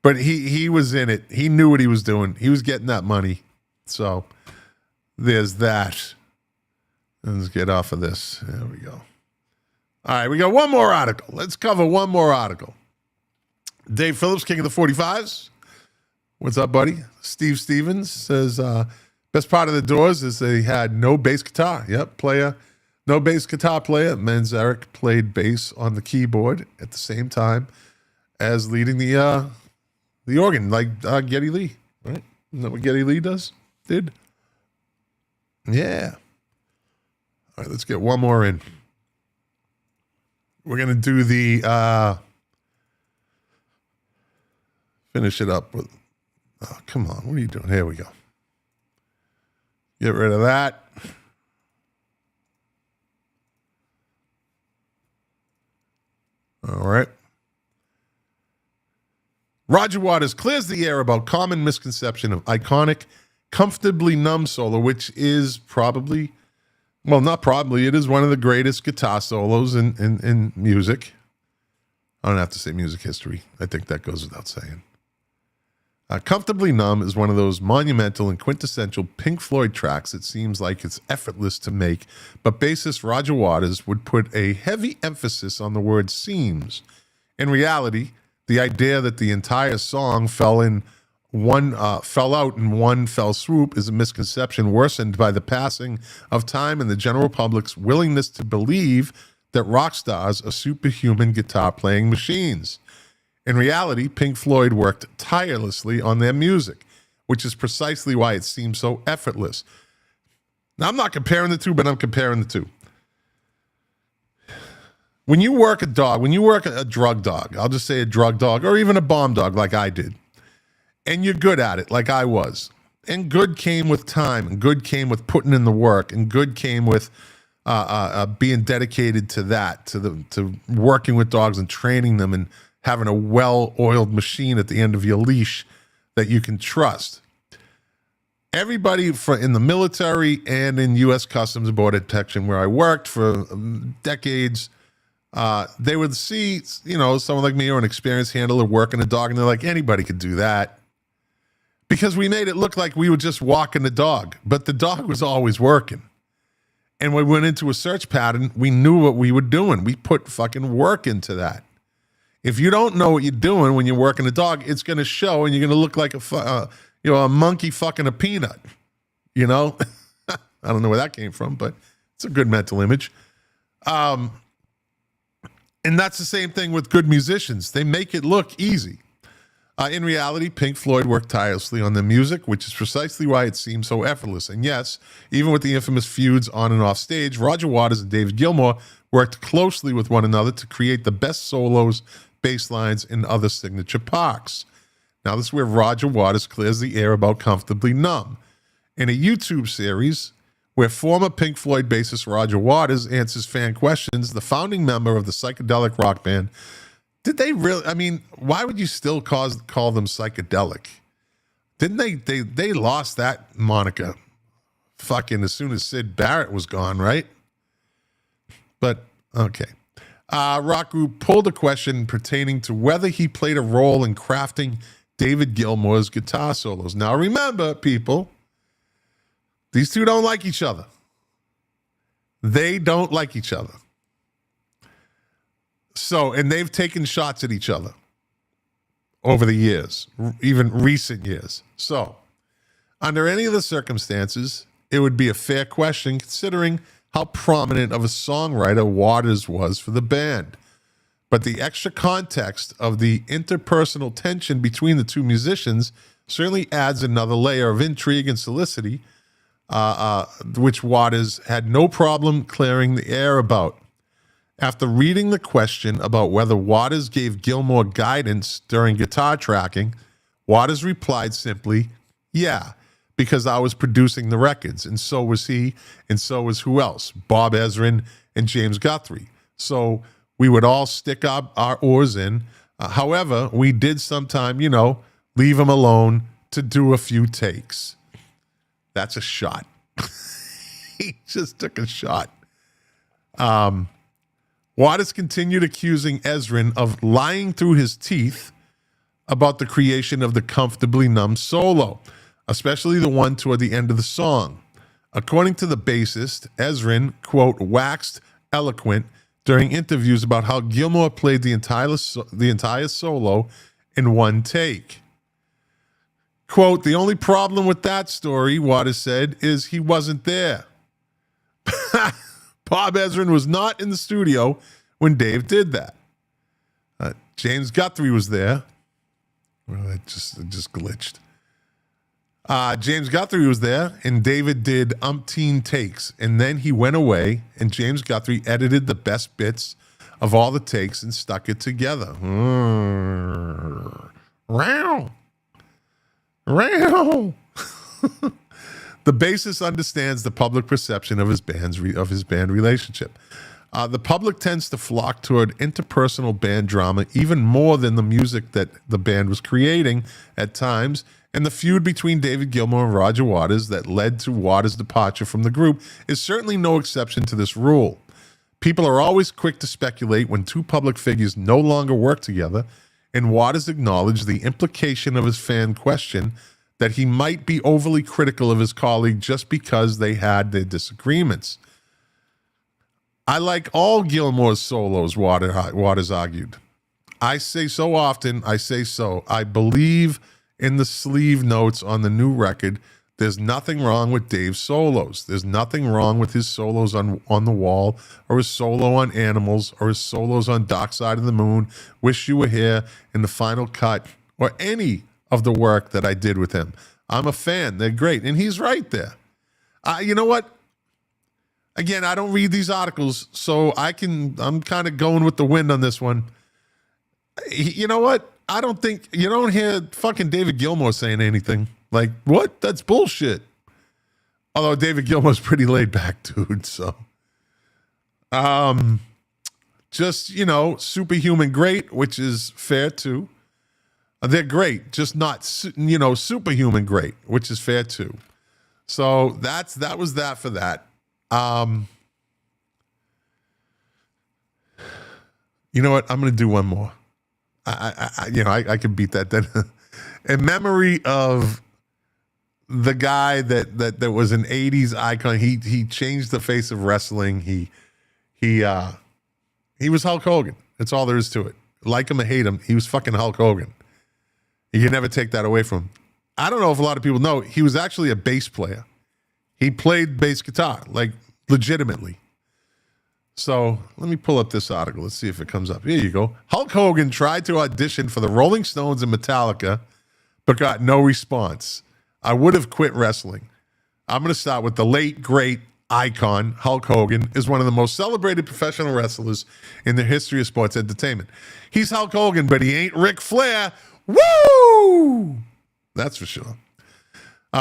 But he was in it. He knew what he was doing. He was getting that money. So there's that. Let's get off of this. There we go. All right, we got one more article. Let's cover one more article. Dave Phillips, king of the 45s. What's up, buddy? Steve Stevens says, best part of the Doors is they had no bass guitar. Yep, no bass guitar player. Manzarek played bass on the keyboard at the same time as leading the organ, like Geddy Lee, right? Isn't that what Geddy Lee did? Yeah. All right, let's get one more in. We're going to do the, finish it up with, oh, come on. What are you doing? Here we go. Get rid of that. All right. Roger Waters clears the air about common misconception of iconic, comfortably numb solo, which is probably, well, not probably, it is one of the greatest guitar solos in music. I don't have to say music history. I think that goes without saying. Comfortably Numb is one of those monumental and quintessential Pink Floyd tracks that seems like it's effortless to make, but bassist Roger Waters would put a heavy emphasis on the word seems. In reality, the idea that the entire song fell out in one fell swoop is a misconception worsened by the passing of time and the general public's willingness to believe that rock stars are superhuman guitar-playing machines. In reality, Pink Floyd worked tirelessly on their music, which is precisely why it seems so effortless. Now, I'm not comparing the two, but I'm comparing the two. When you work a drug dog, I'll just say a drug dog, or even a bomb dog like I did, and you're good at it like I was, and good came with time, and good came with putting in the work, and good came with being dedicated to that, to working with dogs and training them and having a well-oiled machine at the end of your leash that you can trust. Everybody in the military and in U.S. Customs and Border Protection, where I worked for decades, they would see, someone like me or an experienced handler working a dog, and they're like, anybody could do that. Because we made it look like we were just walking the dog, but the dog was always working. And when we went into a search pattern, we knew what we were doing. We put fucking work into that. If you don't know what you're doing when you're working a dog, it's going to show, and you're going to look like a monkey fucking a peanut. I don't know where that came from, but it's a good mental image. And that's the same thing with good musicians. They make it look easy. In reality, Pink Floyd worked tirelessly on their music, which is precisely why it seems so effortless. And yes, even with the infamous feuds on and off stage, Roger Waters and David Gilmour worked closely with one another to create the best solos, bass lines, and other signature parts. Now, this is where Roger Waters clears the air about Comfortably Numb. In a YouTube series where former Pink Floyd bassist Roger Waters answers fan questions, the founding member of the psychedelic rock band, did they really, why would you still call them psychedelic? Didn't they lost that moniker fucking as soon as Sid Barrett was gone, right? But, okay. Rock group pulled a question pertaining to whether he played a role in crafting David Gilmour's guitar solos. Now, remember, people, These two don't like each other. They don't like each other. So, and they've taken shots at each other over the years, even recent years. So, under any of the circumstances, it would be a fair question considering how prominent of a songwriter Waters was for the band. But the extra context of the interpersonal tension between the two musicians certainly adds another layer of intrigue and solidity, which Waters had no problem clearing the air about. After reading the question about whether Waters gave Gilmour guidance during guitar tracking, Waters replied simply, "Yeah, because I was producing the records, and so was he, and so was who else? Bob Ezrin and James Guthrie. So we would all stick our oars in. However, we did sometime, leave him alone to do a few takes." That's a shot. He just took a shot. Waters continued accusing Ezrin of lying through his teeth about the creation of the Comfortably Numb solo, especially the one toward the end of the song. According to the bassist, Ezrin, quote, waxed eloquent during interviews about how Gilmour played the entire solo in one take. Quote, "The only problem with that story," Waters said, "is he wasn't there." Bob Ezrin was not in the studio when Dave did that. James Guthrie was there. Well, it just glitched. James Guthrie was there, and David did umpteen takes, and then he went away, and James Guthrie edited the best bits of all the takes and stuck it together. Row. The bassist understands the public perception of his band relationship. The public tends to flock toward interpersonal band drama even more than the music that the band was creating at times, and the feud between David Gilmour and Roger Waters that led to Waters' departure from the group is certainly no exception to this rule. People are always quick to speculate when two public figures no longer work together, and Waters acknowledged the implication of his fan question that he might be overly critical of his colleague just because they had their disagreements. "I like all Gilmour's solos," Waters argued. "I say so often, I say so. I believe in the sleeve notes on the new record. There's nothing wrong with Dave's solos. There's nothing wrong with his solos on The Wall, or his solo on Animals, or his solos on Dark Side of the Moon, Wish You Were Here, in the Final Cut, or any of the work that I did with him. I'm a fan. They're great." And he's right there. You know what? Again, I don't read these articles, so I'm kind of going with the wind on this one. You know what? You don't hear fucking David Gilmour saying anything. Like, what? That's bullshit. Although David Gilmour's pretty laid back, dude, so. Just, superhuman great, which is fair too. They're great, just not, superhuman great, which is fair too. So that was that for that. You know what? I'm going to do one more. I could beat that then. In memory of the guy that was an 80s icon, he changed the face of wrestling. He was Hulk Hogan. That's all there is to it. Like him or hate him, he was fucking Hulk Hogan. You can never take that away from him. I don't know if a lot of people know, he was actually a bass player. He played bass guitar, like legitimately. So let me pull up this article. Let's see if it comes up. Here you go. Hulk Hogan tried to audition for the Rolling Stones and Metallica, but got no response. I would have quit wrestling. I'm going to start with the late, great icon. Hulk Hogan is one of the most celebrated professional wrestlers in the history of sports entertainment. He's Hulk Hogan, but he ain't Ric Flair. Woo! That's for sure.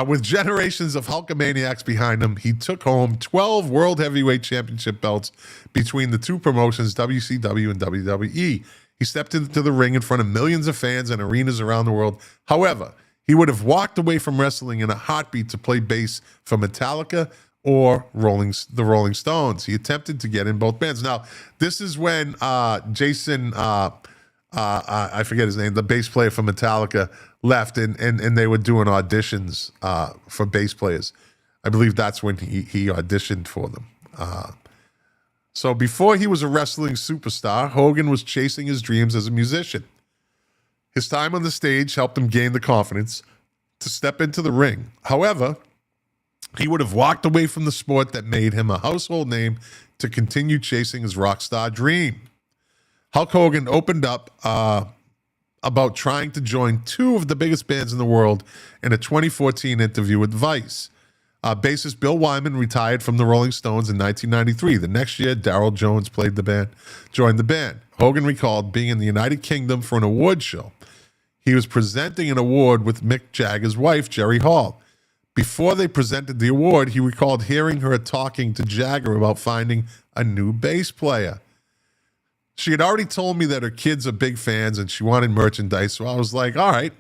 With generations of Hulkamaniacs behind him, he took home 12 World Heavyweight Championship belts between the two promotions, WCW and WWE. He stepped into the ring in front of millions of fans and arenas around the world. However, he would have walked away from wrestling in a heartbeat to play bass for Metallica or the Rolling Stones. He attempted to get in both bands. Now, this is when Jason, I forget his name, the bass player for Metallica, left, and they were doing auditions for bass players. I believe that's when he auditioned for them. So before he was a wrestling superstar, Hogan was chasing his dreams as a musician. His time on the stage helped him gain the confidence to step into the ring. However, he would have walked away from the sport that made him a household name to continue chasing his rock star dream. Hulk Hogan opened up about trying to join two of the biggest bands in the world in a 2014 interview with Vice. Bassist Bill Wyman retired from the Rolling Stones in 1993. The next year, Darryl Jones joined the band. Hogan recalled being in the United Kingdom for an award show. He was presenting an award with Mick Jagger's wife, Jerry Hall. Before they presented the award, he recalled hearing her talking to Jagger about finding a new bass player. She had already told me that her kids are big fans and she wanted merchandise, so I was like, all right,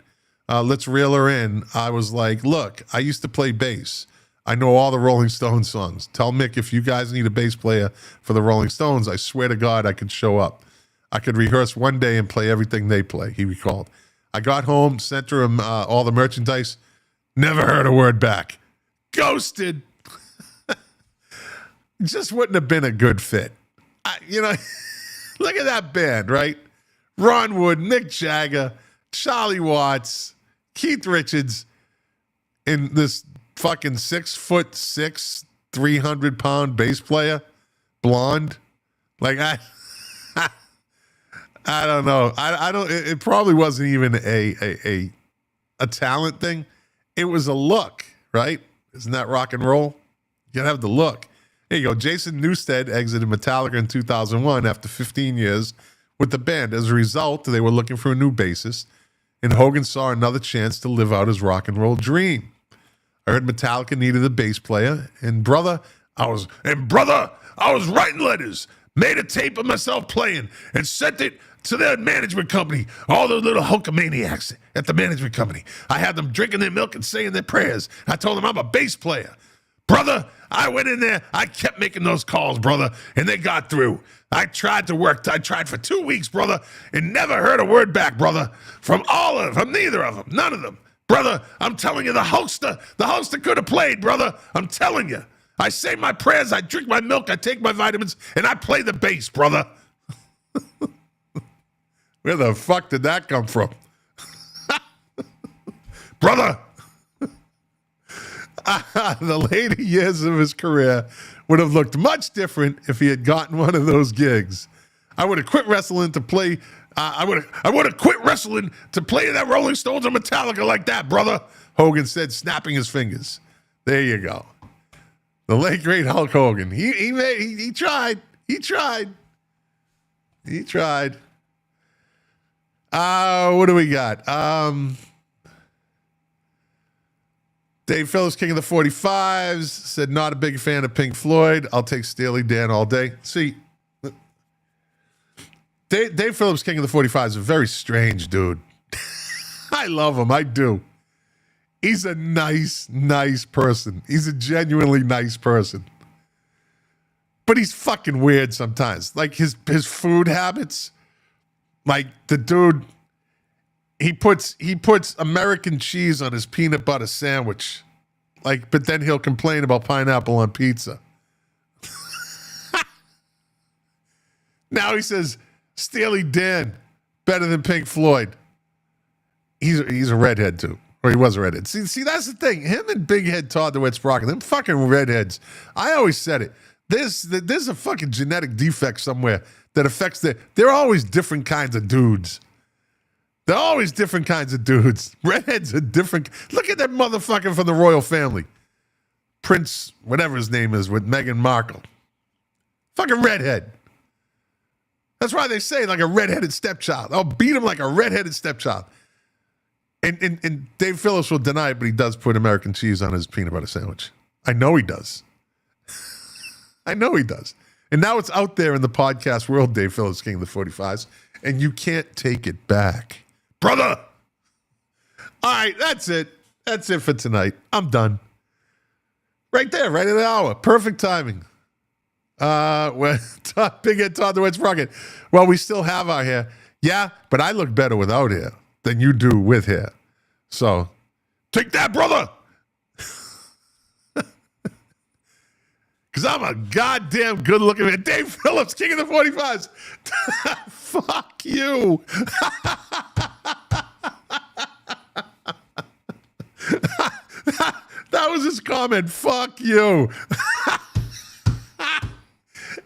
let's reel her in. I was like, look, I used to play bass. I know all the Rolling Stones songs. Tell Mick if you guys need a bass player for the Rolling Stones, I swear to God I could show up. I could rehearse one day and play everything they play, he recalled. I got home, sent her all the merchandise, never heard a word back. Ghosted. Just wouldn't have been a good fit. Look at that band, right? Ron Wood, Mick Jagger, Charlie Watts, Keith Richards, and this fucking 6'6", 300-pound bass player, blonde. Like, I don't know. I don't. It probably wasn't even a talent thing. It was a look, right? Isn't that rock and roll? You gotta have the look. There you go. Jason Newsted exited Metallica in 2001 after 15 years with the band. As a result, they were looking for a new bassist, and Hogan saw another chance to live out his rock and roll dream. I heard Metallica needed a bass player, and brother, I was writing letters, made a tape of myself playing, and sent it to their management company, all those little Hulkamaniacs at the management company. I had them drinking their milk and saying their prayers. I told them I'm a bass player. Brother, I went in there, I kept making those calls, brother, and they got through. I tried for 2 weeks, brother, and never heard a word back, brother, from neither of them, none of them. Brother, I'm telling you, the Hulkster could have played, brother. I'm telling you. I say my prayers, I drink my milk, I take my vitamins, and I play the bass, brother. Where the fuck did that come from? Brother. The later years of his career would have looked much different if he had gotten one of those gigs. I would have quit wrestling to play. I would have quit wrestling to play that Rolling Stones or Metallica like that, brother. Hogan said, snapping his fingers. There you go. The late great Hulk Hogan. He tried. What do we got? Dave Phillips, King of the 45s, said not a big fan of Pink Floyd. I'll take Steely Dan all day. See, Dave Phillips, King of the 45s, is a very strange dude. I love him. I do. He's a nice person. He's a genuinely nice person. But he's fucking weird sometimes. Like his food habits. Like the dude, he puts American cheese on his peanut butter sandwich. Like, but then he'll complain about pineapple on pizza. Now he says Steely Dan better than Pink Floyd. He's a redhead too. Or he was a redhead. See, that's the thing. Him and Big Head Todd DeWitt Sprocket, them fucking redheads. I always said it. There's a fucking genetic defect somewhere that affects they're always different kinds of dudes. They're always different kinds of dudes. Redheads are different. Look at that motherfucker from the royal family. Prince, whatever his name is, with Meghan Markle. Fucking redhead. That's why they say like a redheaded stepchild. I'll beat him like a redheaded stepchild. And Dave Phillips will deny it, but he does put American cheese on his peanut butter sandwich. I know he does. I know he does. And now it's out there in the podcast world, Dave Phillips, King of the 45s, and you can't take it back. Brother! All right, that's it. That's it for tonight. I'm done. Right there, right at an hour. Perfect timing. Big Head Todd DeWitt Sprocket. Well, we still have our hair. Yeah, but I look better without hair than you do with hair. So, take that, brother! Because I'm a goddamn good-looking man. Dave Phillips, king of the 45s. Fuck you. That was his comment. Fuck you.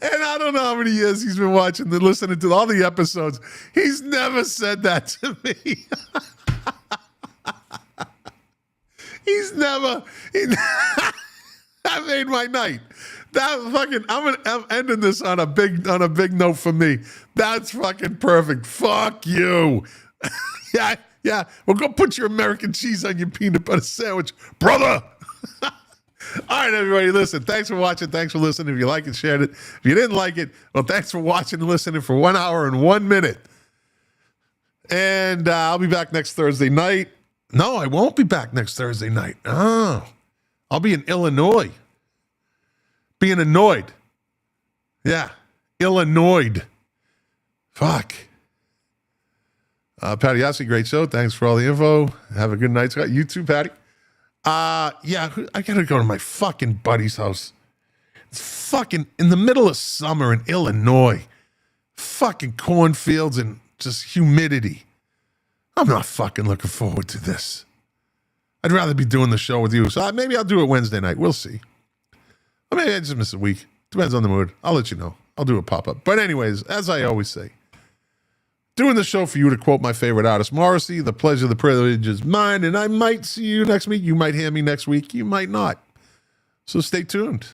And I don't know how many years he's been watching and listening to all the episodes. He's never said that to me. He's never. That made my night. That fucking. I'm ending this on a big note for me. That's fucking perfect. Fuck you. Yeah. Well, go put your American cheese on your peanut butter sandwich, brother. All right, everybody, listen, thanks for watching. Thanks for listening. If you like it, share it. If you didn't like it, well, thanks for watching and listening for 1 hour and 1 minute. And I'll be back next Thursday night. No, I won't be back next Thursday night. Oh, I'll be in Illinois. Being annoyed. Yeah, Illinois. Fuck. Patty Yossi, great show. Thanks for all the info. Have a good night, Scott. You too, Patty. Yeah, I gotta go to my fucking buddy's house. It's fucking in the middle of summer in Illinois. Fucking cornfields and just humidity. I'm not fucking looking forward to this. I'd rather be doing the show with you. So maybe I'll do it Wednesday night. We'll see. Or maybe I just miss a week. Depends on the mood. I'll let you know. I'll do a pop-up. But anyways, as I always say, doing the show for you, to quote my favorite artist, Morrissey, the pleasure, the privilege is mine, and I might see you next week. You might hear me next week. You might not. So stay tuned.